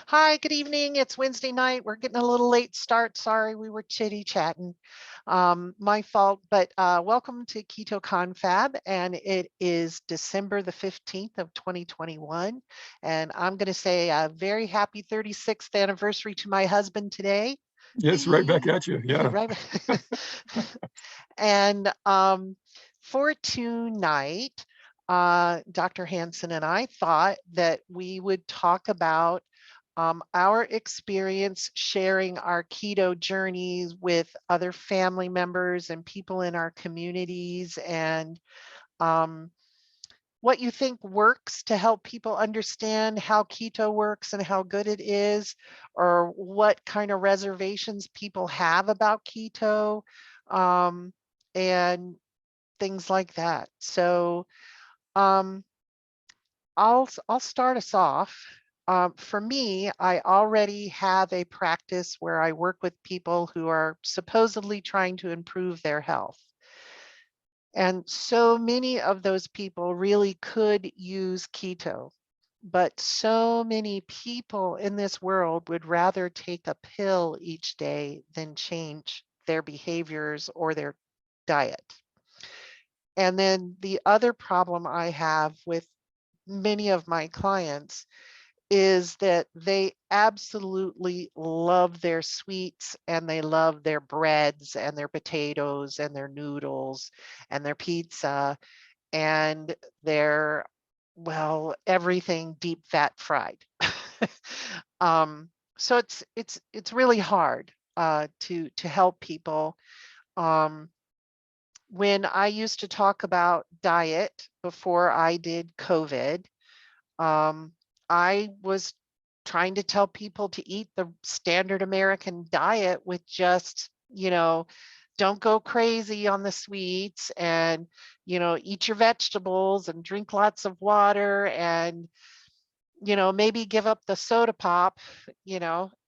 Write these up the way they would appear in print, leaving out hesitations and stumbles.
Hi, good evening. It's Wednesday night. We're getting a little late start. Sorry, we were chitty chatting. My fault, but welcome to Keto Confab, and it is December the 15th of 2021. And I'm going to say a very happy 36th anniversary to my husband today. Yes, right back at you. Yeah. Right. And for tonight, Dr. Hanson and I thought that we would talk about our experience sharing our keto journeys with other family members and people in our communities, and um, what you think works to help people understand how keto works and how good it is, or what kind of reservations people have about keto, um, and things like that. So um, I'll start us off. For me, I already have a practice where I work with people who are supposedly trying to improve their health. And so many of those people really could use keto, but so many people in this world would rather take a pill each day than change their behaviors or their diet. And then the other problem I have with many of my clients is that they absolutely love their sweets and they love their breads and their potatoes and their noodles and their pizza and their, well, everything deep fat fried. um, so it's really hard to help people. Um, when I used to talk about diet before I did COVID, um, I was trying to tell people to eat the standard American diet with just, don't go crazy on the sweets, and, eat your vegetables and drink lots of water, and, maybe give up the soda pop,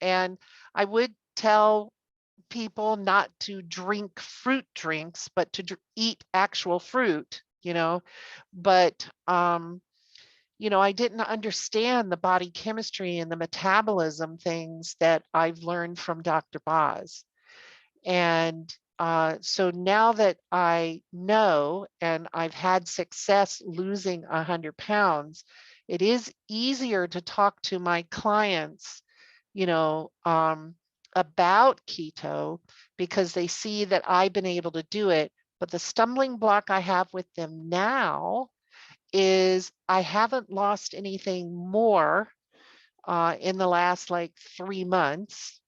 and I would tell people not to drink fruit drinks, but to eat actual fruit, but I didn't understand the body chemistry and the metabolism things that I've learned from Dr. Boz. And so now that I know and I've had success losing 100 pounds, it is easier to talk to my clients, you know, um, about keto because they see that I've been able to do it. But the stumbling block I have with them now is I haven't lost anything more in the last like 3 months.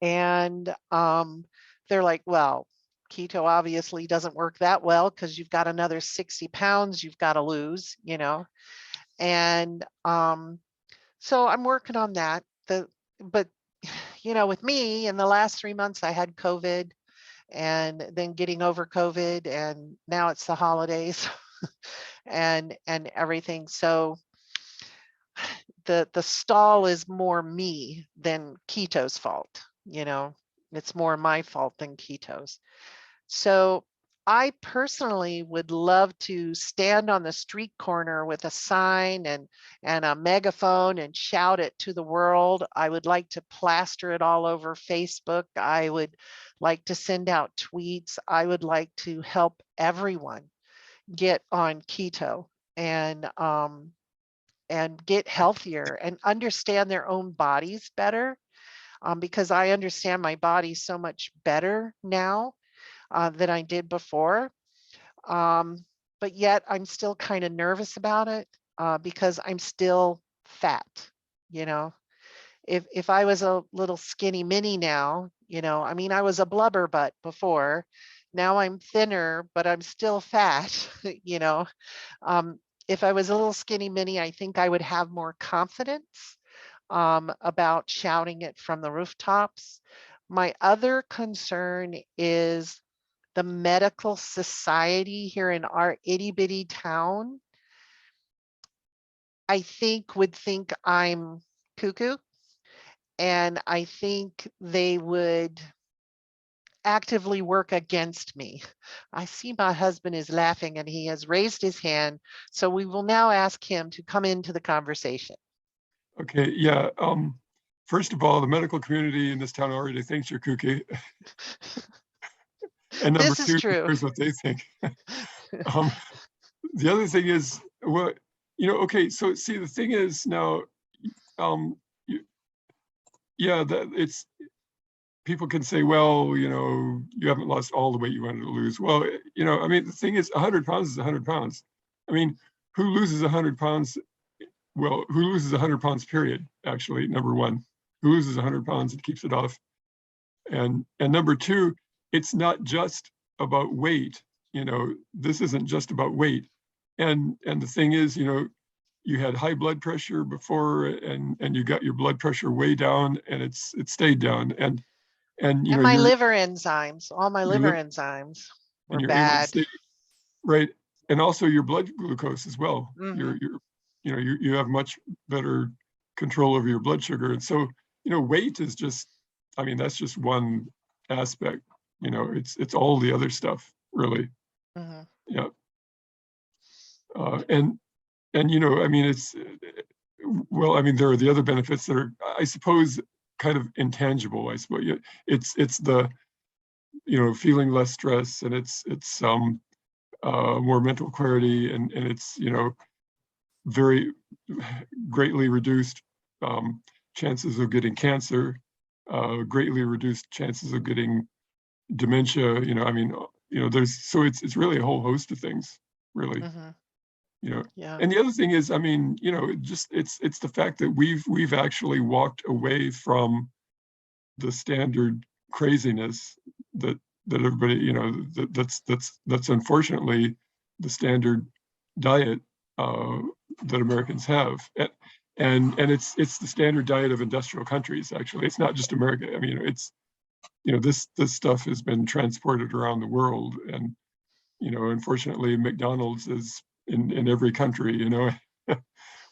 And they're like, well, keto obviously doesn't work that well because you've got another 60 pounds you've got to lose, And so I'm working on that. But with me in the last 3 months, I had COVID and then getting over COVID, and now it's the holidays and everything. So the stall is more me than keto's fault, it's more my fault than keto's. So I personally would love to stand on the street corner with a sign and a megaphone and shout it to the world. I would like to plaster it all over Facebook. I would like to send out tweets. I would like to help everyone get on keto and get healthier and understand their own bodies better, because I understand my body so much better now than I did before. Um, but yet I'm still kind of nervous about it because I'm still fat. You know, if I was a little skinny mini now, I mean, I was a blubber butt before. Now I'm thinner, but I'm still fat. you know, um, if I was a little skinny mini, I think I would have more confidence about shouting it from the rooftops. My other concern is the medical society here in our itty bitty town, I think would think I'm cuckoo. And I think they would actively work against me. I see my husband is laughing and he has raised his hand. So we will now ask him to come into the conversation. Okay, yeah. First of all, the medical community in this town already thinks you're kooky. And number This is two, true. here's what they think. Um, the other thing is, what, okay, so see, the thing is now, um, you, yeah, that it's, people can say, well, you haven't lost all the weight you wanted to lose. Well, I mean, the thing is, 100 pounds is 100 pounds. I mean, who loses 100 pounds? Well, who loses 100 pounds, period, actually, number one. Who loses 100 pounds and keeps it off? And number two, it's not just about weight. This isn't just about weight. And the thing is, you had high blood pressure before, and you got your blood pressure way down, and it stayed down. And And my your liver enzymes, all my your liver liver enzymes were and your bad. A1C, right? And also your blood glucose as well. Hmm. You have much better control over your blood sugar. And so, weight is just, I mean, that's just one aspect. It's all the other stuff, really. Hmm. Yeah. And I mean, well, I mean, there are the other benefits that are, I suppose, kind of intangible. I suppose it's the feeling less stress, and it's more mental clarity, and it's very greatly reduced chances of getting cancer, greatly reduced chances of getting dementia. I mean, it's really a whole host of things, really. Hmm. you know Yeah. and the other thing is, I mean, it's the fact that we've actually walked away from the standard craziness that everybody, that's unfortunately the standard diet uh, that Americans have. And it's the standard diet of industrial countries. Actually, it's not just America. I mean, it's this stuff has been transported around the world, and unfortunately, McDonald's is in every country.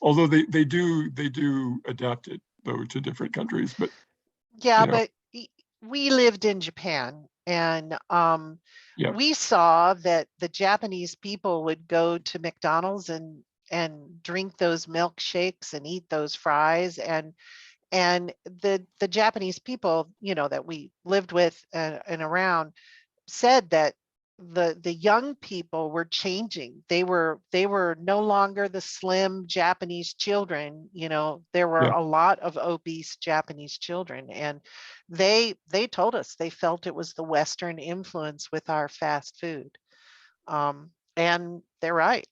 Although they do adapt it, though, to different countries. But Yeah, you know, but we lived in Japan, and yeah, we saw that the Japanese people would go to McDonald's and drink those milkshakes and eat those fries, and the Japanese people, that we lived with and around, said that the young people were changing. They were no longer the slim Japanese children. There were yeah, a lot of obese Japanese children, and they told us they felt it was the Western influence with our fast food. And they're right.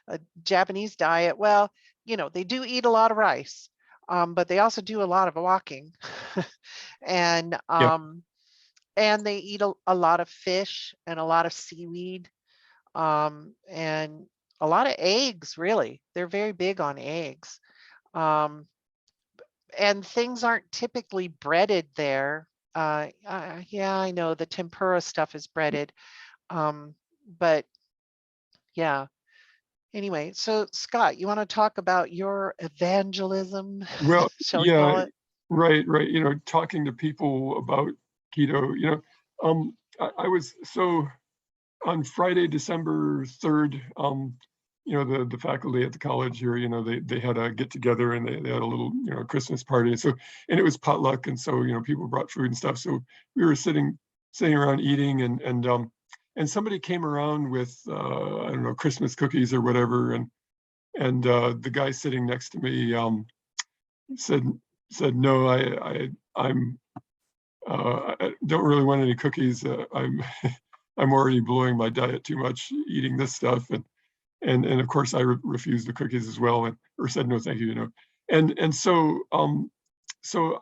A Japanese diet, well, they do eat a lot of rice, but they also do a lot of walking. and yeah, and they eat a lot of fish and a lot of seaweed, and a lot of eggs, really. They're very big on eggs. Um, and things aren't typically breaded there. Yeah, I know the tempura stuff is breaded. But yeah. Anyway, so Scott, you want to talk about your evangelism, well, shall we yeah, call it? right. Talking to people about keto. I was so on Friday, December 3rd. The faculty at the college here, they had a get together, and they had a little Christmas party. And it was potluck, and so people brought food and stuff. So we were sitting around eating, and somebody came around with I don't know, Christmas cookies or whatever, and the guy sitting next to me said said no, I'm I don't really want any cookies. I'm I'm already blowing my diet too much eating this stuff, and of course I refused the cookies as well, or said no thank you. And so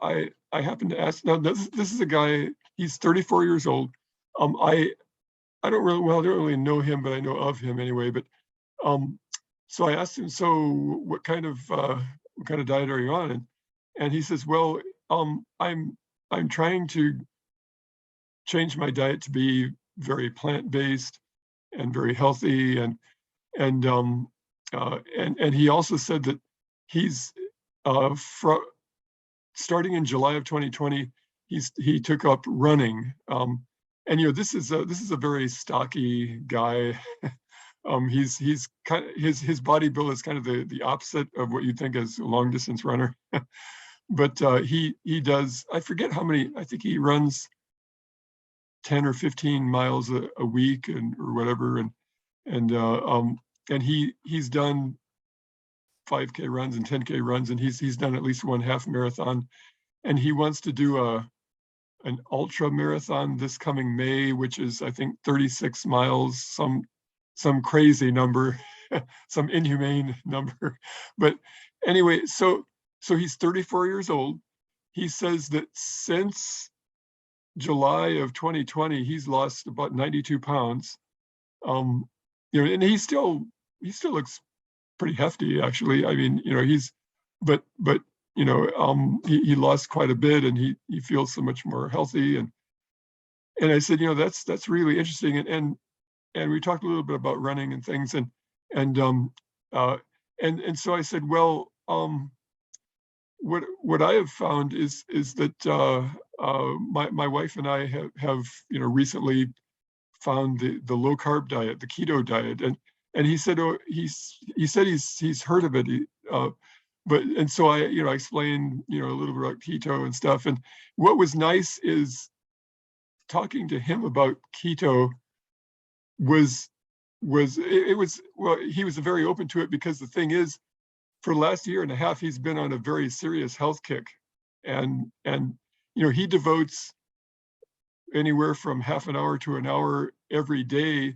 I happened to ask. Now this is a guy. He's 34 years old. I don't really, well, I don't really know him, but I know of him anyway. But um, so I asked him, so what kind of diet are you on? And he says, well, I'm trying to change my diet to be very plant-based and very healthy, and he also said that he's starting in July of 2020, he took up running. And this is a very stocky guy. He's kind of, his body build is kind of the opposite of what you think as a long distance runner. But he does, I forget how many, I think he runs 10 or 15 miles a week and or whatever. And he's done 5K runs and 10K runs, and he's done at least one half marathon. And he wants to do an ultra marathon this coming May, which is, I think, 36 miles, some crazy number, some inhumane number. But anyway, so he's 34 years old. He says that since July of 2020, he's lost about 92 pounds. And he still looks pretty hefty, actually. I mean, but he lost quite a bit, and he feels so much more healthy. And I said, that's really interesting. And we talked a little bit about running and things, and so I said, well, what I have found is that my wife and I have recently found the low carb diet, the keto diet, and he said, he's heard of it, and so I explained a little bit about keto and stuff. And what was nice is talking to him about keto was well, he was very open to it, because the thing is, for the last year and a half, he's been on a very serious health kick, and he devotes anywhere from half an hour to an hour every day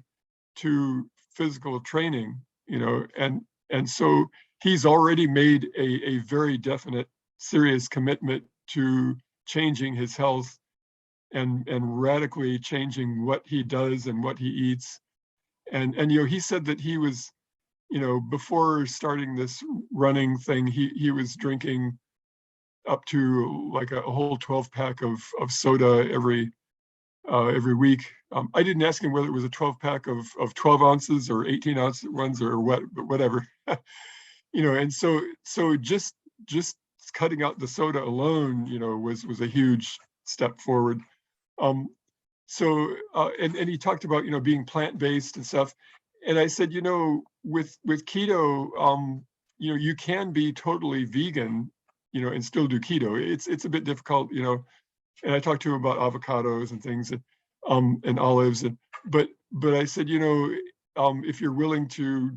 to physical training, and so he's already made a very definite, serious commitment to changing his health and radically changing what he does and what he eats. And he said that he was, before starting this running thing, he was drinking up to like a whole 12 pack of soda every week. I didn't ask him whether it was a 12 pack of 12 ounces or 18 ounce ones or what, but whatever. And so just cutting out the soda alone, was a huge step forward. And he talked about, being plant-based and stuff. And I said, with keto, you can be totally vegan, and still do keto. It's a bit difficult, and I talked to him about avocados and things, and olives, but I said, if you're willing to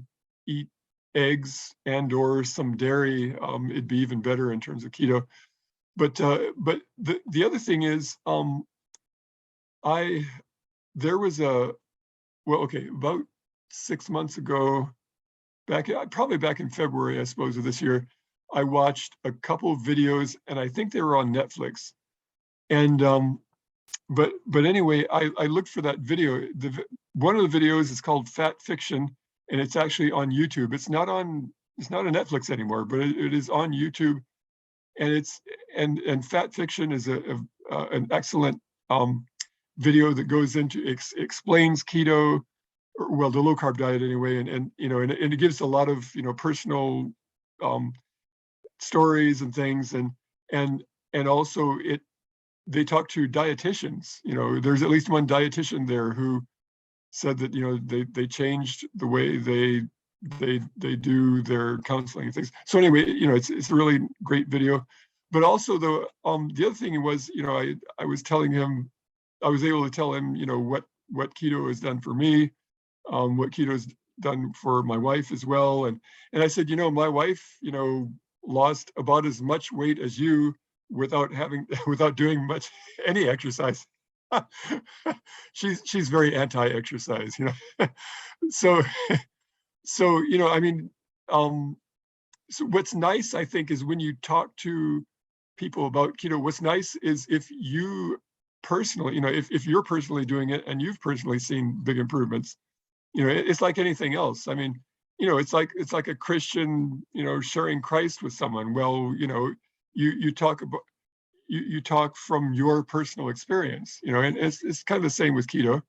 eat eggs and or some dairy, it'd be even better in terms of keto. But the other thing is, there was about 6 months ago, probably back in February, I suppose, of this year, I watched a couple of videos, and I think they were on Netflix. And but anyway, I looked for that video. One of the videos is called Fat Fiction, and it's actually on YouTube. It's not on Netflix anymore, but it is on YouTube. And Fat Fiction is an excellent video that goes into explains keto, or, well, the low carb diet anyway, and it gives a lot of personal stories and things, and also they talk to dietitians. There's at least one dietitian there who said that they changed the way they do their counseling and things. So anyway, it's a really great video. But also the other thing was, I was telling him, I was able to tell him, what keto has done for me, what keto has done for my wife as well. And I said, my wife, lost about as much weight as you without doing any exercise. She's very anti-exercise, So I mean, so what's nice, I think, is when you talk to people about keto, what's nice is if you personally, if you're personally doing it and you've personally seen big improvements, it's like anything else. I mean, it's like a Christian, sharing Christ with someone. Well, you talk about, you talk from your personal experience, and it's kind of the same with keto,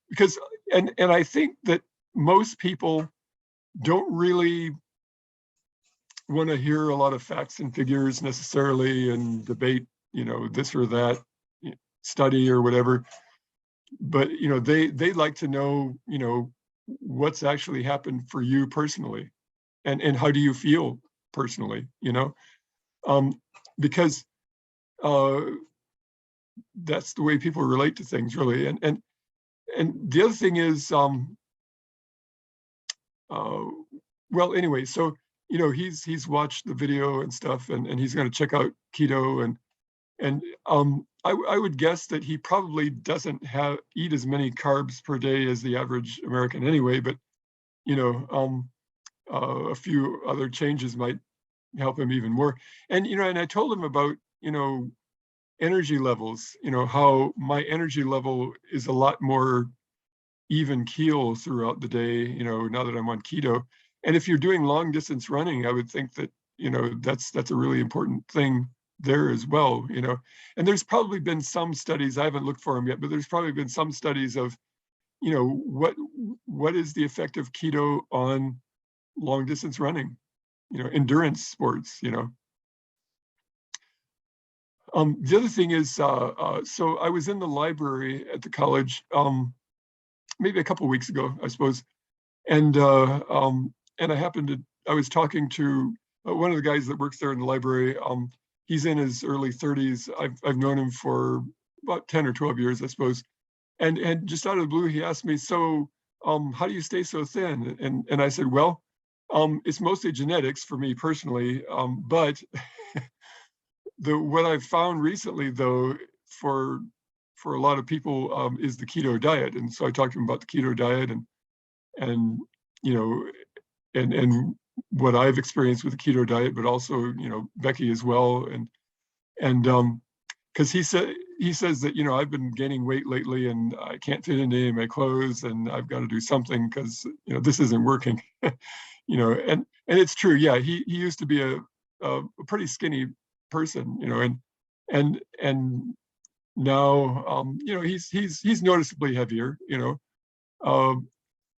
because, and I think that most people don't really want to hear a lot of facts and figures necessarily and debate, this or that study or whatever. But, they like to know, what's actually happened for you personally, and how do you feel personally, because uh, that's the way people relate to things, really. And the other thing is, uh, well, anyway, so he's watched the video and stuff, and he's going to check out keto, and I would guess that he probably doesn't eat as many carbs per day as the average American anyway, but you know, um, a few other changes might help him even more. And I told him about energy levels, how my energy level is a lot more even keel throughout the day, now that I'm on keto. And if you're doing long distance running, I would think that, that's a really important thing there as well, And there's probably been some studies, I haven't looked for them yet, but there's probably been some studies of, what is the effect of keto on long distance running, endurance sports. The other thing is, so I was in the library at the college, maybe a couple of weeks ago, I suppose, and I was talking to one of the guys that works there in the library. He's in his early 30s. I've known him for about 10 or 12 years, I suppose. And just out of the blue, he asked me, so how do you stay so thin? And I said, well, it's mostly genetics for me personally, but what I've found recently, though, for a lot of people, is the keto diet. And so I talked to him about the keto diet, and you know and what I've experienced with the keto diet, but also Becky as well, and because he says that I've been gaining weight lately and I can't fit into any of my clothes and I've got to do something because this isn't working. And it's true. Yeah, he used to be a pretty skinny person, and now he's noticeably heavier, um,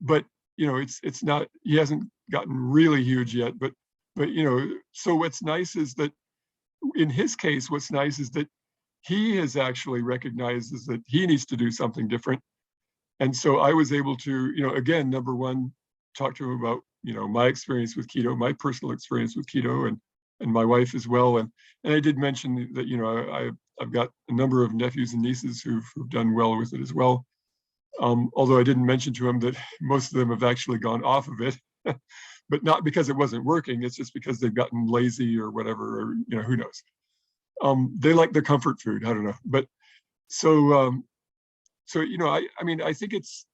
but it's not, he hasn't gotten really huge yet, but so what's nice is that in his case, what's nice is that he has actually recognized is that he needs to do something different. And so I was able to, again, number one, talk to him about, my experience with keto, my personal experience with keto, and my wife as well. And I did mention that, I've got a number of nephews and nieces who've done well with it as well. Although I didn't mention to him that most of them have actually gone off of it, but not because it wasn't working. It's just because they've gotten lazy or whatever, or who knows. They like their comfort food. I don't know, but so I mean, I think it's,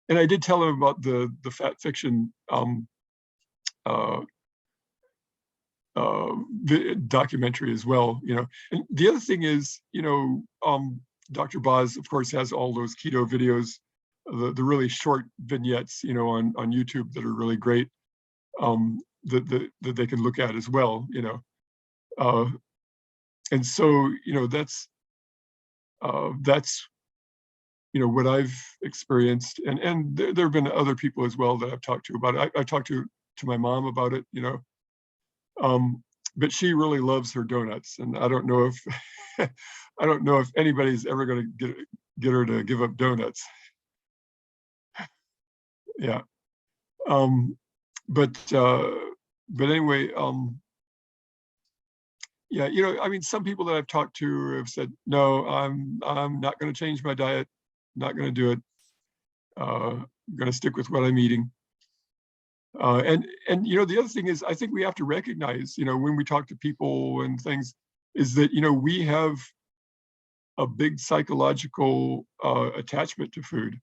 and I did tell him about the fat fiction uh, the documentary as well. And the other thing is, Dr. Boz, of course, has all those keto videos, the really short vignettes, on YouTube that are really great, that they can look at as well, uh, and so that's what I've experienced, and there have been other people as well that I've talked to about it. I talked to my mom about it, but she really loves her donuts, and I don't know if I don't know if anybody's ever going to get her to give up donuts. Yeah. Um, but anyway, yeah, I mean, some people that I've talked to have said, no, I'm not going to change my diet, not going to do it. I'm going to stick with what I'm eating. And the other thing is, I think we have to recognize, when we talk to people and things, is that we have a big psychological attachment to food,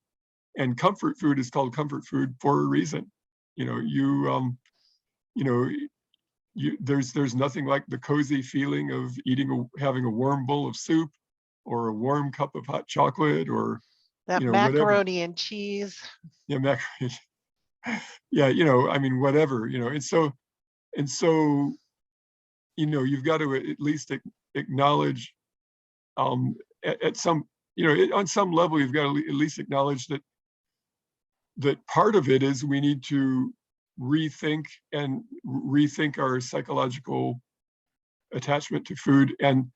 and comfort food is called comfort food for a reason. You know, there's nothing like the cozy feeling of having a warm bowl of soup, or a warm cup of hot chocolate, or That whatever. macaroni and cheese. Yeah, macaroni. Yeah, I mean, whatever, and so you've got to at least acknowledge, at some, on some level, you've got to at least acknowledge that part of it is we need to rethink our psychological attachment to food, and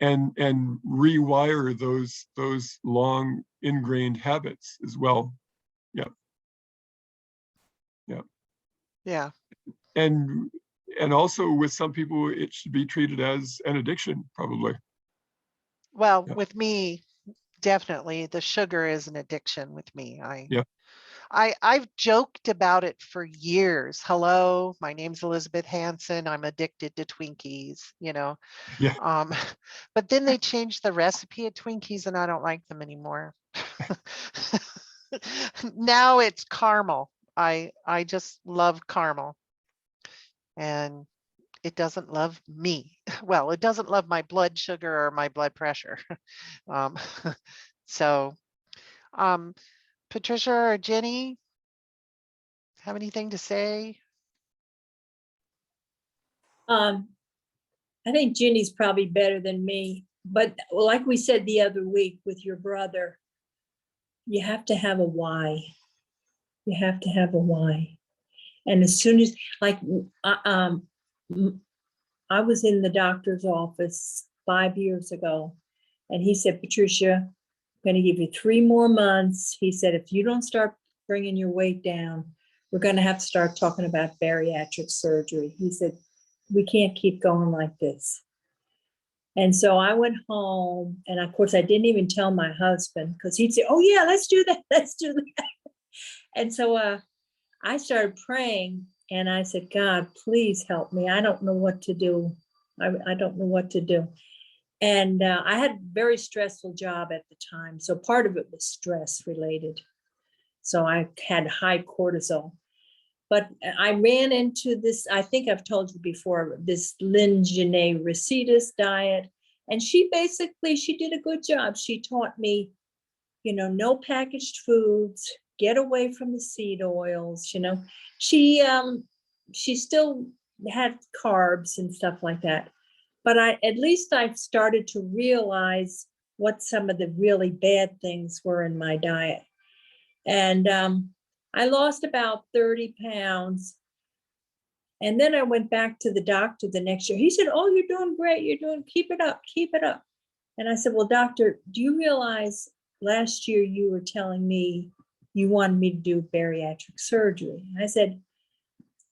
rewire those long ingrained habits as well. Yeah. Yeah. And also with some people, it should be treated as an addiction, probably. Well, Yeah. with me, definitely the sugar is an addiction with me. Yeah. I've joked about it for years. Hello, my name's Elizabeth Hanson. I'm addicted to Twinkies, you know. Yeah. Um, but then they changed the recipe of Twinkies and I don't like them anymore. Now it's caramel. I just love caramel and it doesn't love me. Well, it doesn't love my blood sugar or my blood pressure. Um, so, um, Patricia or Jenny, have anything to say? Um, I think Ginny's probably better than me, but like we said the other week with your brother, you have to have a why. You have to have a why. And as soon as, like, I was in the doctor's office 5 years ago, and he said, Patricia, I'm going to give you 3 more months. He said, if you don't start bringing your weight down, we're going to have to start talking about bariatric surgery. He said, we can't keep going like this. And so I went home, and of course, I didn't even tell my husband because he'd say, oh, yeah, let's do that. Let's do that. And so I started praying, and I said, God, please help me. I don't know what to do. I don't know what to do. And I had a very stressful job at the time. So part of it was stress related. So I had high cortisol. But I ran into this, I think I've told you before, this Lingerie Recetus diet. And she did a good job. She taught me, no packaged foods, get away from the seed oils, she still had carbs and stuff like that. But at least I've started to realize what some of the really bad things were in my diet. And I lost about 30 pounds. And then I went back to the doctor the next year. He said, oh, you're doing great. Keep it up, keep it up. And I said, well, doctor, do you realize last year you were telling me you wanted me to do bariatric surgery? I said,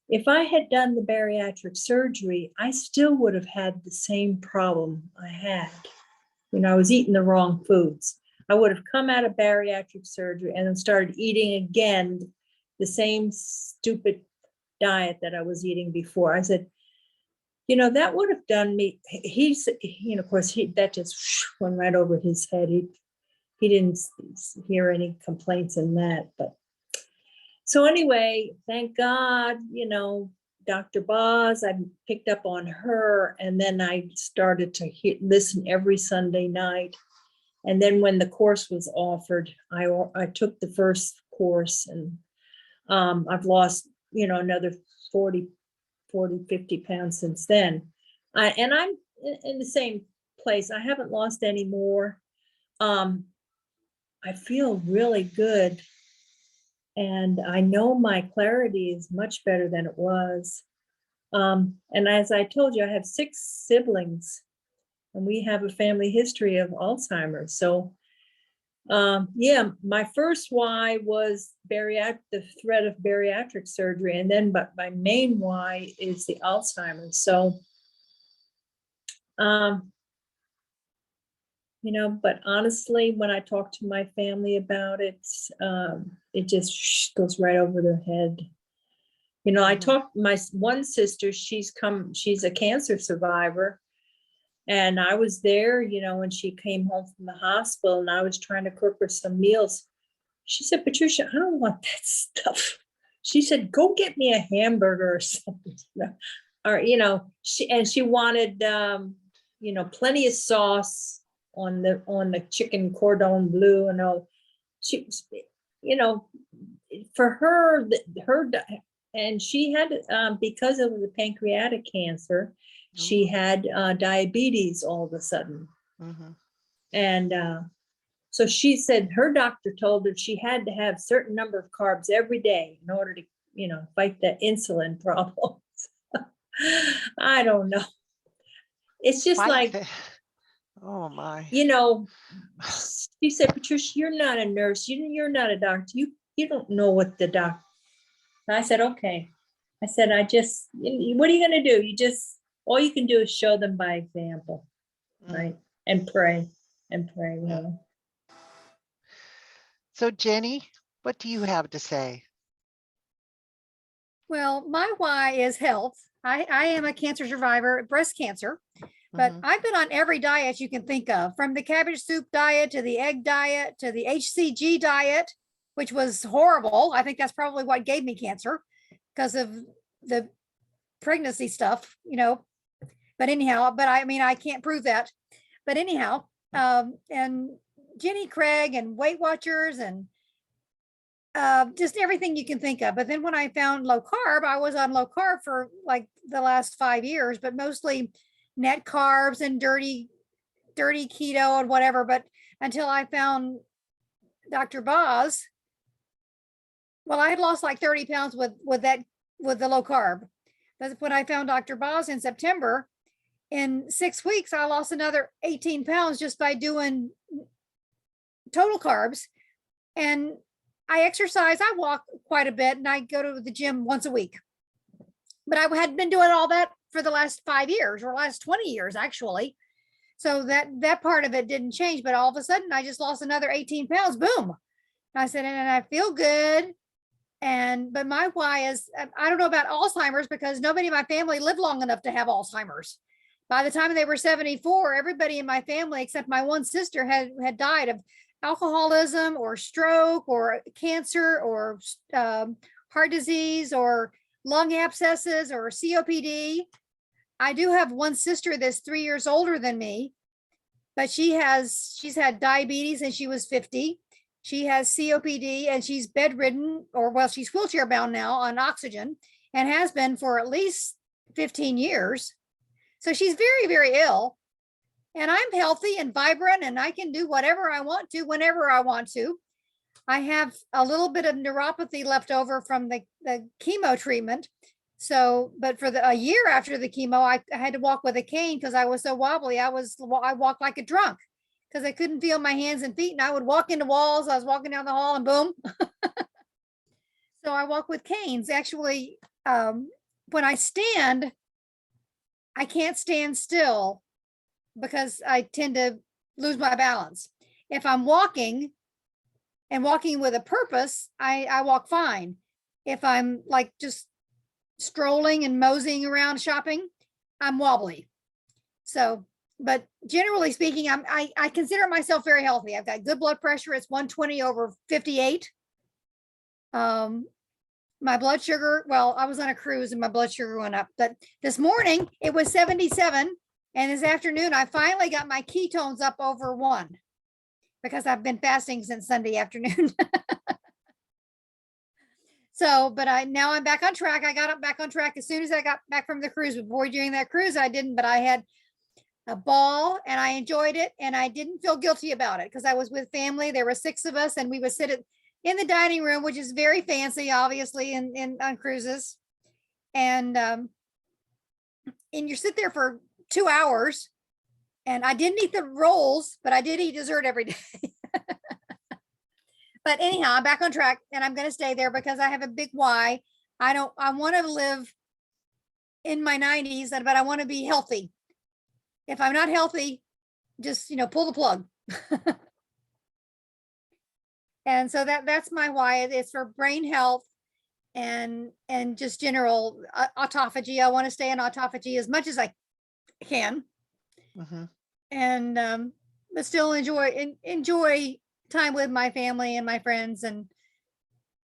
if I had done the bariatric surgery, I still would have had the same problem I had. I was eating the wrong foods. I would have come out of bariatric surgery and then started eating again the same stupid diet that I was eating before. I said, that would have done me. He's, of course, that just went right over his head. He didn't hear any complaints in that. But so anyway, thank God, Dr. Boz, I picked up on her, and then I started to listen every Sunday night. And then when the course was offered, I took the first course, and I've lost, another 40, 50 pounds since then. And I'm in the same place. I haven't lost any more. I feel really good. And I know my clarity is much better than it was. And as I told you, I have 6 siblings, and we have a family history of Alzheimer's. So yeah, my first why was the threat of bariatric surgery. And then, but my main why is the Alzheimer's. So, but honestly, when I talk to my family about it, it just goes right over their head. I talked, my one sister, she's a cancer survivor. And I was there, when she came home from the hospital, and I was trying to cook her some meals. She said, Patricia, I don't want that stuff. She said, go get me a hamburger or something. Or, she wanted, plenty of sauce on the chicken cordon bleu and all. She, for her, and she had, because of the pancreatic cancer, she had diabetes all of a sudden. And so she said her doctor told her she had to have a certain number of carbs every day in order to, fight the insulin problems. I don't know. It's just oh my. She said, Patricia, you're not a nurse. You're not a doctor. You don't know what the doctor. I said, okay. I said, what are you going to do? All you can do is show them by example, right? And pray and pray. You know. So Jenny, what do you have to say? Well, my why is health. I am a cancer survivor, breast cancer, but I've been on every diet you can think of, from the cabbage soup diet to the egg diet to the HCG diet, which was horrible. I think that's probably what gave me cancer because of the pregnancy stuff, you know. But anyhow, I mean, I can't prove that. But anyhow, and Jenny Craig and Weight Watchers and just everything you can think of. But then when I found low carb, I was on low carb for like the last 5 years, but mostly net carbs and dirty keto and whatever. But until I found Dr. Boz, well, I had lost like 30 pounds with the low carb. But when I found Dr. Boz in September, in 6 weeks, I lost another 18 pounds just by doing total carbs. And I exercise, I walk quite a bit, and I go to the gym once a week. But I had been doing all that for the last 5 years or last 20 years, actually. So that part of it didn't change. But all of a sudden, I just lost another 18 pounds. Boom. And I said, and I feel good. But my why is, I don't know about Alzheimer's because nobody in my family lived long enough to have Alzheimer's. By the time they were 74, everybody in my family, except my one sister, had died of alcoholism or stroke or cancer or heart disease or lung abscesses or COPD. I do have one sister that's 3 years older than me, but she's had diabetes and she was 50. She has COPD and she's bedridden, or well, she's wheelchair bound now on oxygen and has been for at least 15 years. So she's very, very ill. And I'm healthy and vibrant and I can do whatever I want to, whenever I want to. I have a little bit of neuropathy left over from the chemo treatment. So, but for a year after the chemo, I had to walk with a cane because I was so wobbly. I walked like a drunk because I couldn't feel my hands and feet. And I would walk into walls. I was walking down the hall and boom. So I walk with canes. Actually, when I stand, I can't stand still because I tend to lose my balance. If I'm walking and walking with a purpose, I walk fine. If I'm like just strolling and moseying around shopping, I'm wobbly. So, but generally speaking, I consider myself very healthy. I've got good blood pressure. It's 120/58. My blood sugar, well, I was on a cruise and my blood sugar went up, but this morning it was 77. And this afternoon, I finally got my ketones up over 1 because I've been fasting since Sunday afternoon. So, but now I'm back on track. I got back on track as soon as I got back from the cruise. Before during that cruise, I didn't, but I had a ball and I enjoyed it. And I didn't feel guilty about it because I was with family. There were 6 of us and we would sit in the dining room, which is very fancy, obviously, on cruises. And you sit there for 2 hours, and I didn't eat the rolls, but I did eat dessert every day. But anyhow, I'm back on track and I'm going to stay there because I have a big why. I want to live in my 90s, but I want to be healthy. If I'm not healthy, just, pull the plug. And so that's my why. It's for brain health and just general autophagy. I want to stay in autophagy as much as I can. And but still enjoy time with my family and my friends and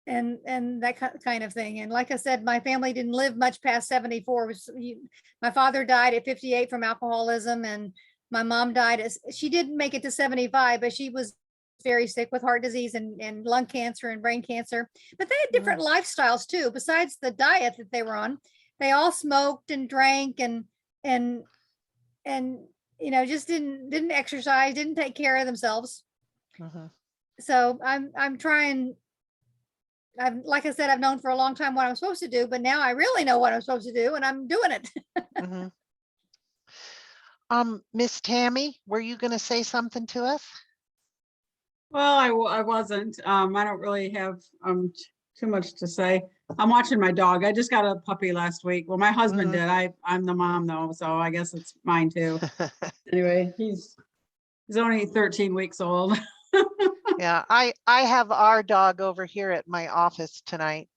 that kind of thing. And like I said, my family didn't live much past 74. My father died at 58 from alcoholism, and my mom died she didn't make it to 75, but she was very sick with heart disease and lung cancer and brain cancer. But they had different lifestyles too. Besides the diet that they were on, they all smoked and drank and just didn't exercise, didn't take care of themselves. So I'm trying. Like I said, I've known for a long time what I'm supposed to do, but now I really know what I'm supposed to do, and I'm doing it. Miss Tammy, were you going to say something to us? Well, I wasn't. I don't really have too much to say. I'm watching my dog. I just got a puppy last week. Well, my husband Mhm. did. I'm the mom though, so I guess it's mine too. Anyway, he's only 13 weeks old. Yeah, I have our dog over here at my office tonight.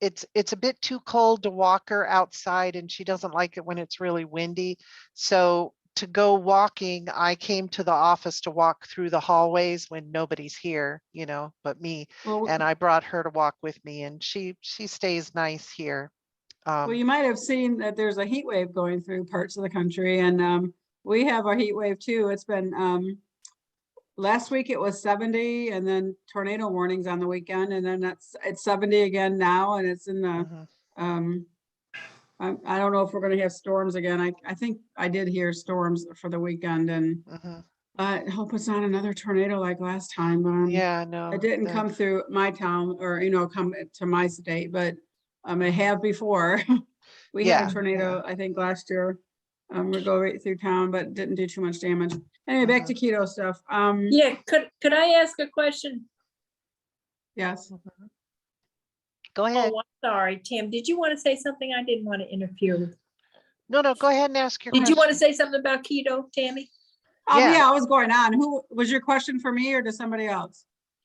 It's a bit too cold to walk her outside, and she doesn't like it when it's really windy. So to go walking, I came to the office to walk through the hallways when nobody's here, but me. Well, And I brought her to walk with me, and she stays nice here. well, you might have seen that there's a heat wave going through parts of the country, and we have a heat wave too. It's been last week it was 70, and then tornado warnings on the weekend, and then it's 70 again now, and it's in the Mhm. I don't know if we're going to have storms again. I think I did hear storms for the weekend, and Mhm. I hope it's not another tornado like last time. Yeah, It no. didn't come through my town or, come to my state, but it have before. We had a Yeah. tornado, I think last year. We go right through town, but didn't do too much damage. Anyway, back to keto stuff. Yeah, could I ask a question? Yes. Go ahead. Oh, I'm sorry, Tim. Did you want to say something? I didn't want to interfere with. No, go ahead and ask your Did you want to question. say something about keto, Tammy? Yeah. Yeah, I was going on. Who was your question for me or to somebody else?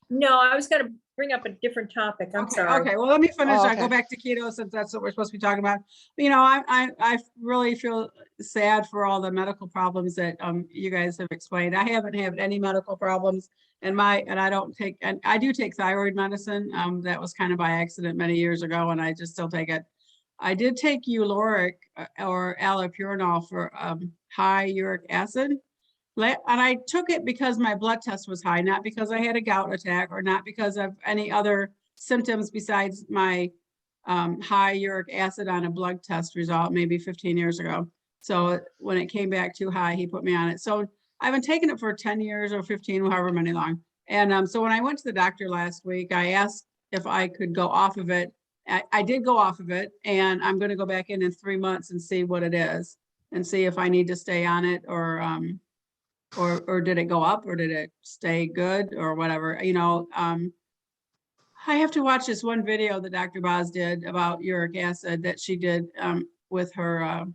No, I was going to bring up a different topic. I'm Okay, sorry. okay, well, let me finish. Oh, I'll go okay. back to keto since that's what we're supposed to be talking about. I really feel sad for all the medical problems that you guys have explained. I haven't had any medical problems, and I do take thyroid medicine. That was kind of by accident many years ago, and I just still take it. I did take Uloric or allopurinol for high uric acid. And I took it because my blood test was high, not because I had a gout attack or not because of any other symptoms besides my high uric acid on a blood test result maybe 15 years ago. So when it came back too high, he put me on it. So I've been taking it for 10 years or 15, however many long. And so when I went to the doctor last week, I asked if I could go off of it. I did go off of it, and I'm going to go back in 3 months and see what it is and see if I need to stay on it or did it go up or did it stay good or whatever, I have to watch this one video that Dr. Boz did about uric acid that she did with her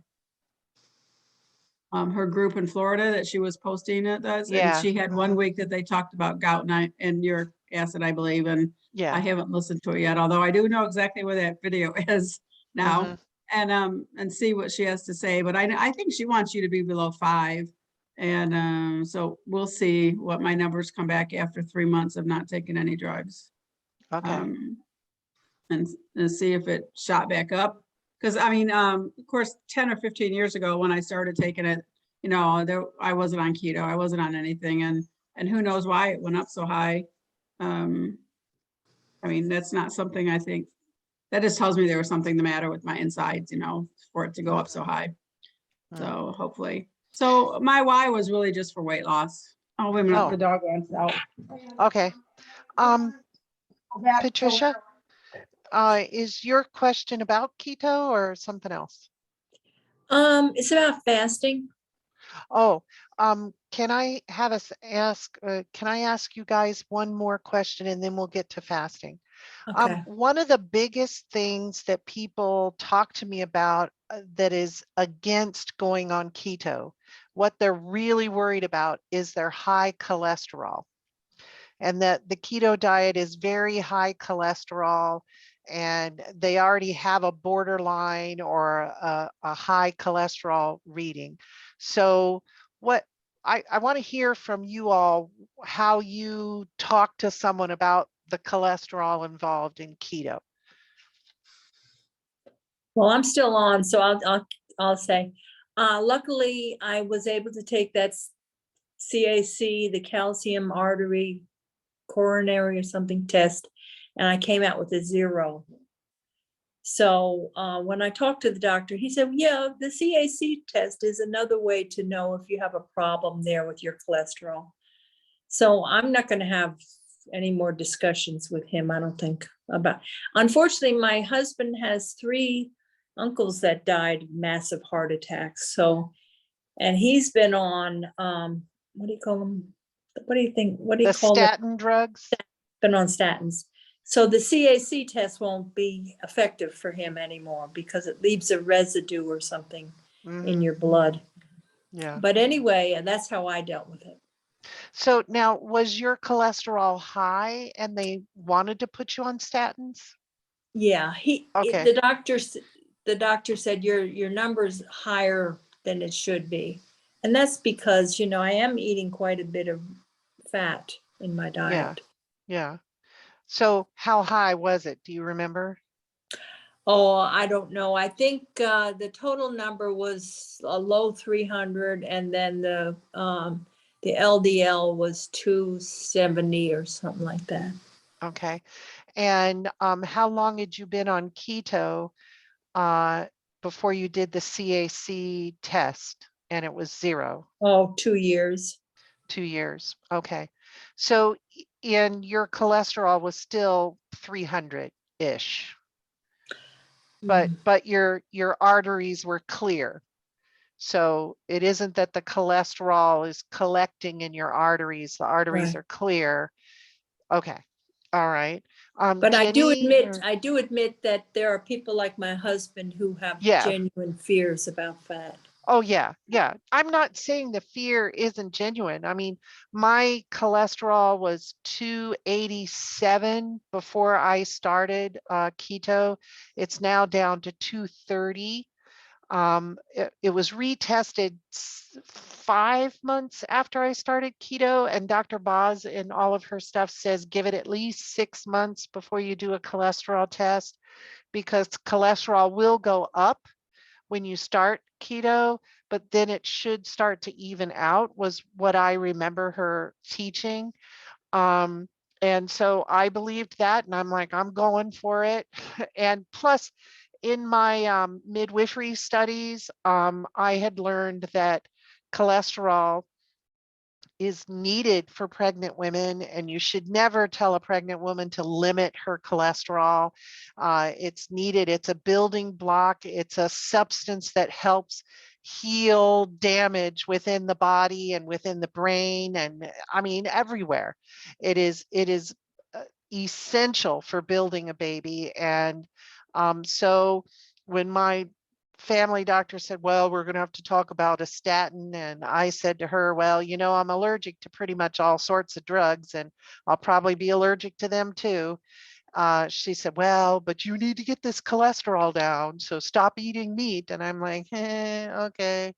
group in Florida that she was posting it. And Yeah. she had 1 week that they talked about gout and uric acid, I believe. And Yeah. I haven't listened to it yet, although I do know exactly where that video is now. And see what she has to say. But I think she wants you to be below 5. And so we'll see what my numbers come back after 3 months of not taking any drugs. Okay. And see if it shot back up. Because of course, 10 or 15 years ago when I started taking it, I wasn't on keto, I wasn't on anything, and who knows why it went up so high. That's not something I think. That just tells me there was something the matter with my insides, for it to go up so high. So hopefully. So my why was really just for weight loss. Oh, wait a minute, the dog wants out. Okay. Patricia, is your question about keto or something else? It's about fasting. Oh, can I ask you guys one more question and then we'll get to fasting? Okay. One of the biggest things that people talk to me about that is against going on keto, what they're really worried about is their high cholesterol, and that the keto diet is very high cholesterol and they already have a borderline or a high cholesterol reading. So what I want to hear from you all, how you talk to someone about the cholesterol involved in keto. Well, I'm still on, so I'll say, luckily I was able to take that CAC, the calcium artery coronary or something test, and I came out with a 0. So when I talked to the doctor, he said, yeah, the CAC test is another way to know if you have a problem there with your cholesterol. So I'm not going to have any more discussions with him, I don't think, about. Unfortunately, my husband has 3 uncles that died of massive heart attacks. So, and he's been on, what do you call them? What do you think? What do you The call them? statin drugs? Been on statins. So the CAC test won't be effective for him anymore because it leaves a residue or something in your blood. Yeah. But anyway, and that's how I dealt with it. So now, was your cholesterol high and they wanted to put you on statins? Yeah, Okay. the doctor said your number's higher than it should be. And that's because, I am eating quite a bit of fat in my Yeah. diet. Yeah. So how high was it? Do you remember? Oh, I don't know. I think the total number was a low 300, and then the LDL was 270 or something like that. Okay. And how long had you been on keto before you did the CAC test and it was 0? Oh, 2 years. 2 years. Okay. So and your cholesterol was still 300-ish, but your arteries were clear. So it isn't that the cholesterol is collecting in your arteries. The arteries Right. are clear. Okay. All right. But I do Jenny, admit that there are people like my husband who have yeah. genuine fears about fat. Oh, yeah. Yeah. I'm not saying the fear isn't genuine. I mean, my cholesterol was 287 before I started keto. It's now down to 230. It was retested 5 months after I started keto, and Dr. Boz in all of her stuff says give it at least 6 months before you do a cholesterol test, because cholesterol will go up when you start keto, but then it should start to even out, was what I remember her teaching. And so I believed that, and I'm like, I'm going for it. And plus, in my midwifery studies, I had learned that cholesterol is needed for pregnant women, and you should never tell a pregnant woman to limit her cholesterol. It's needed. It's a building block. It's a substance that helps heal damage within the body and within the brain, and I mean everywhere. It is essential for building a baby. And so when my family doctor said, well, we're going to have to talk about a statin, and I said to her, well, I'm allergic to pretty much all sorts of drugs, and I'll probably be allergic to them too. She said, well, but you need to get this cholesterol down, so stop eating meat. And I'm like, okay.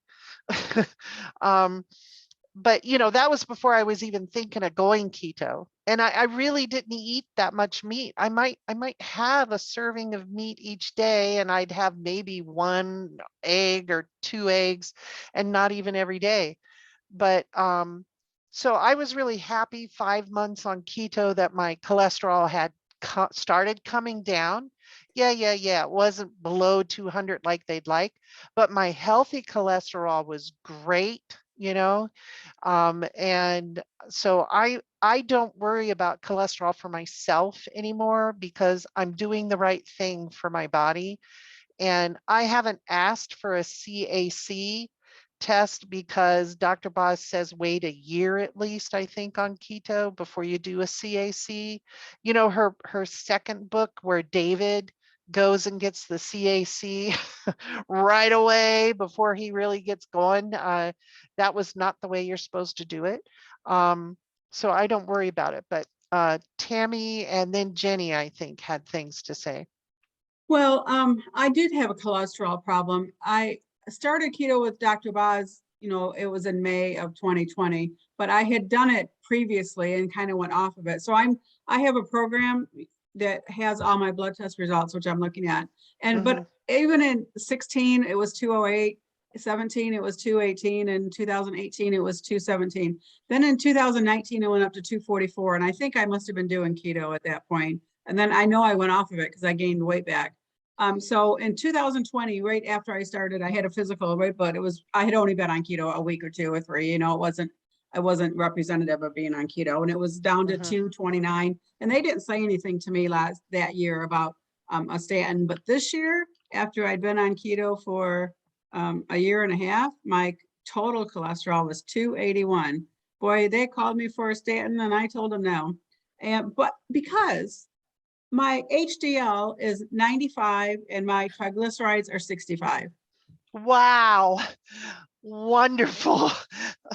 But that was before I was even thinking of going keto. And I really didn't eat that much meat. I might have a serving of meat each day, and I'd have maybe 1 egg or 2 eggs, and not even every day. But so I was really happy 5 months on keto that my cholesterol had started coming down. Yeah. It wasn't below 200 like they'd like, but my healthy cholesterol was great, and so I don't worry about cholesterol for myself anymore, because I'm doing the right thing for my body. And I haven't asked for a CAC test because Dr. Boz says wait a year at least, I think, on keto before you do a CAC. Her second book where David goes and gets the CAC right away before he really gets going. That was not the way you're supposed to do it. So I don't worry about it. But Tammy and then Jenny, I think, had things to say. Well, I did have a cholesterol problem. I started keto with Dr. Boz, it was in May of 2020, but I had done it previously and kind of went off of it. So I have a program that has all my blood test results, which I'm looking at. And but even in 16, it was 208, 17, it was 218, and 2018, it was 217. Then in 2019, it went up to 244. And I think I must have been doing keto at that point. And then I know I went off of it because I gained weight back. So in 2020, right after I started, I had a physical, right? But I had only been on keto a week or 2 or 3, I wasn't representative of being on keto, and it was down to 229. And they didn't say anything to me that year about a statin. But this year, after I'd been on keto for a year and a half, my total cholesterol was 281. Boy, they called me for a statin and I told them no. But because My HDL is 95 and my triglycerides are 65. Wow. Wonderful.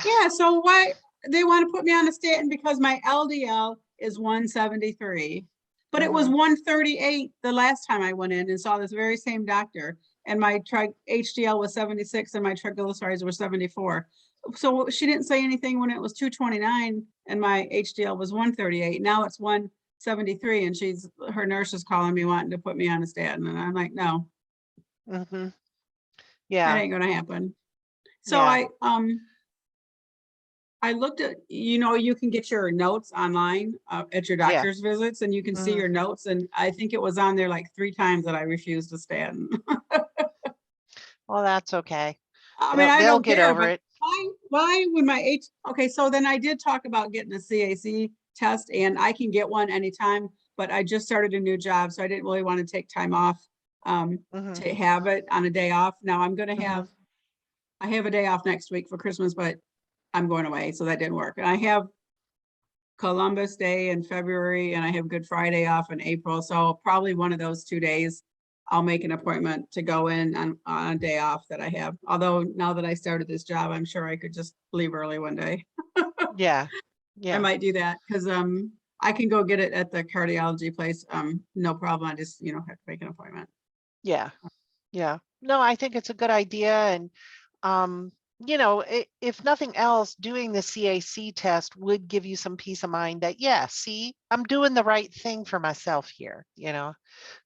Yeah, so why they want to put me on a statin because my LDL is 173, but it was 138 the last time I went in and saw this very same doctor, and my HDL was 76 and my triglycerids were 74. So she didn't say anything when it was 229 and my HDL was 138. Now it's 173, and her nurse is calling me wanting to put me on a statin, and I'm like, no, Mm-hmm. that Yeah. ain't gonna happen. So Yeah. I looked at, you can get your notes online at your Yeah. doctor's visits, and you can see Mhm. your notes. And I think it was on there like 3 times that I refused a statin. Well, that's okay. I mean, I They'll don't get care, over but it. why would my okay, so then I did talk about getting a CAC test, and I can get one anytime, but I just started a new job, so I didn't really want to take time off Mhm. to have it on a day off. Now I'm going to Mhm. I have a day off next week for Christmas, but I'm going away, so that didn't work. And I have Columbus Day in February, and I have Good Friday off in April. So probably one of those 2 days, I'll make an appointment to go in on a day off that I have. Although now that I started this job, I'm sure I could just leave early one day. Yeah. I Yeah. might do that because I can go get it at the cardiology place. No problem. I just, have to make an appointment. Yeah. Yeah. No, I think it's a good idea. And, if nothing else, doing the CAC test would give you some peace of mind that, yeah, see, I'm doing the right thing for myself here,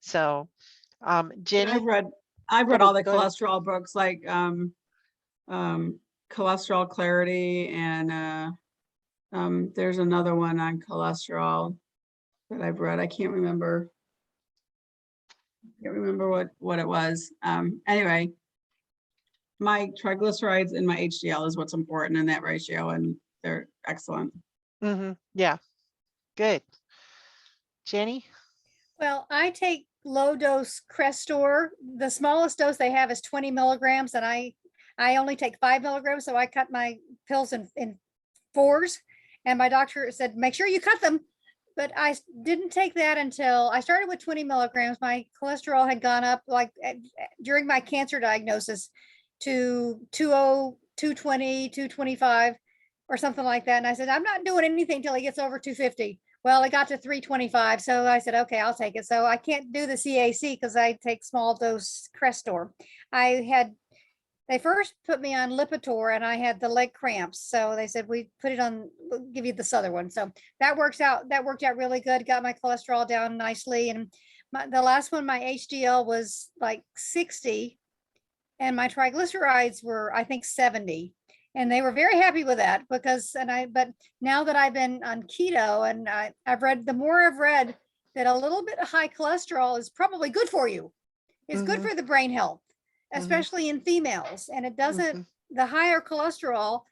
So, And Jenny, I've read all the go ahead. cholesterol books like Cholesterol Clarity, and there's another one on cholesterol that I've read. I can't remember what it was. Anyway, my triglycerides and my HDL is what's important in that ratio, and they're excellent. Yeah. Good. Jenny? Well, I take low dose Crestor. The smallest dose they have is 20 milligrams, and I only take 5 milligrams. So I cut my pills in 4s. And my doctor said, make sure you cut them. But I didn't take that until I started with 20 milligrams. My cholesterol had gone up like during my cancer diagnosis to 20, 220, 225 or something like that. And I said, I'm not doing anything till it gets over 250. Well, it got to 325. So I said, okay, I'll take it. So I can't do the CAC because I take small dose Crestor. They first put me on Lipitor and I had the leg cramps. So they said, we'll give you this other one. So that worked out really good. Got my cholesterol down nicely. And the last one, my HDL was like 60 and my triglycerides were, I think, 70. And they were very happy with that but now that I've been on keto and the more I've read that a little bit of high cholesterol is probably good for you. It's good for the brain health, especially in females. And it doesn't, the higher cholesterol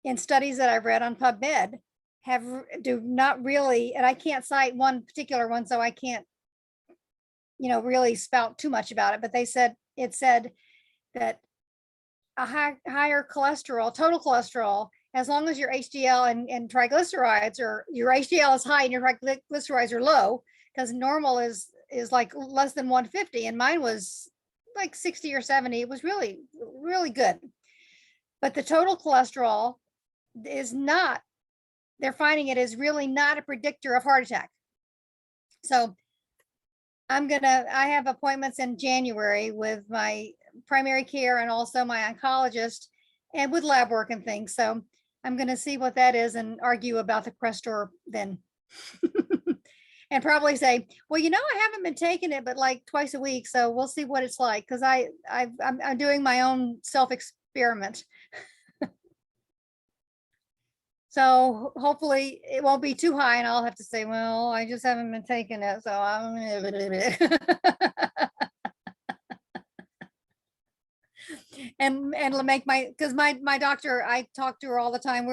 in studies that I've read on PubMed do not really, and I can't cite one particular one, so I can't, really spout too much about it, but it said that a higher cholesterol, total cholesterol, as long as your HDL and triglycerides or your HDL is high and your triglycerides are low, because normal is like less than 150 and mine was like 60 or 70. It was really, really good. But the total cholesterol is not, they're finding it is really not a predictor of heart attack. So I have appointments in January with my primary care and also my oncologist and with lab work and things. So I'm going to see what that is and argue about the Crestor then. And probably say, well, I haven't been taking it, but like twice a week. So we'll see what it's like. Cause I'm doing my own self-experiment. So hopefully it won't be too high and I'll have to say, well, I just haven't been taking it. So I'm and make because my doctor, I talk to her all the time.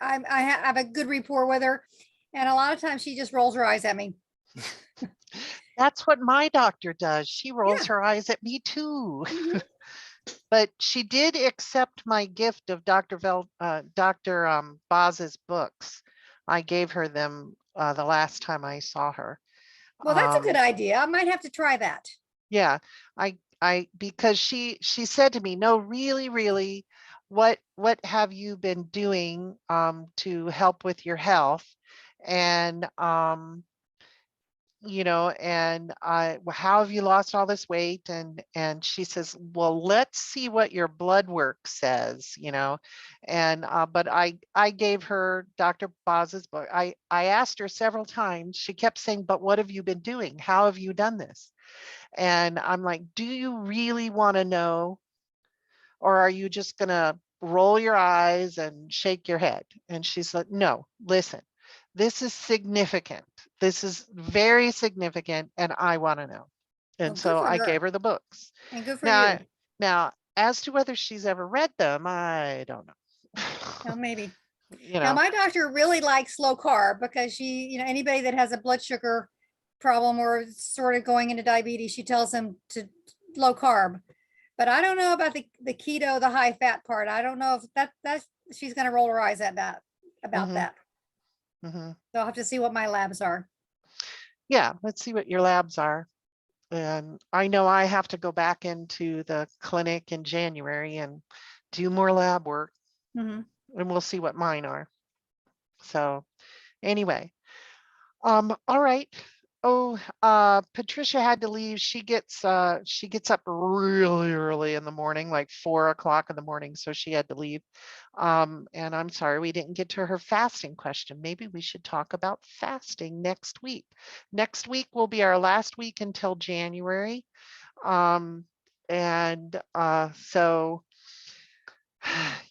I have a good rapport with her. And a lot of times she just rolls her eyes at me. That's what my doctor does. She rolls her eyes at me too. But she did accept my gift of Dr. Boz's books. I gave her them the last time I saw her. Well, that's a good Um, idea. I might have to try that. Yeah, because she said to me, no, really, really, what have you been doing to help with your health? And and how have you lost all this weight? And she says, well, let's see what your blood work says, and but I gave her Dr. Boz's book. I asked her several times. She kept saying, but what have you been doing? How have you done this? And I'm like, do you really want to know? Or are you just going to roll your eyes and shake your head? And she's like, no, listen, this is significant. This is very significant. And I want to know. Well, And good so for I gave her her the books. and good for Now, you. now, as to whether she's ever read them, I don't know. Well, maybe. you Now, know, my doctor really likes low carb because anybody that has a blood sugar problem or sort of going into diabetes, she tells them to low carb. But I don't know about the keto, the high fat part. I don't know if that's she's going to roll her eyes at that about Mhm. that. Mhm. So I'll have to see what my labs are. Yeah, let's see what your labs are. And I know I have to go back into the clinic in January and do more lab work, Mhm. and we'll see what mine are. So anyway, all right. Oh, Patricia had to leave. She gets up really early in the morning, like 4 o'clock in the morning, so she had to leave. And I'm sorry we didn't get to her fasting question. Maybe we should talk about fasting next week. Next week will be our last week until January. And so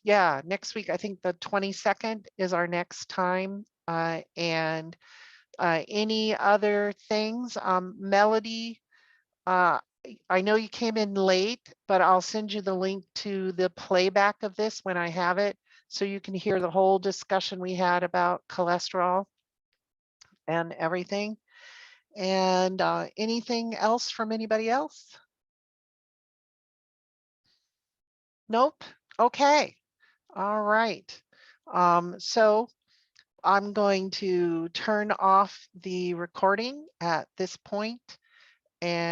yeah, next week, I think the 22nd is our next time. And any other things? Melody, uh, I know you came in late, but I'll send you the link to the playback of this when I have it, so you can hear the whole discussion we had about cholesterol and everything. And anything else from anybody else? Nope. Okay. All right. So I'm going to turn off the recording at this point, and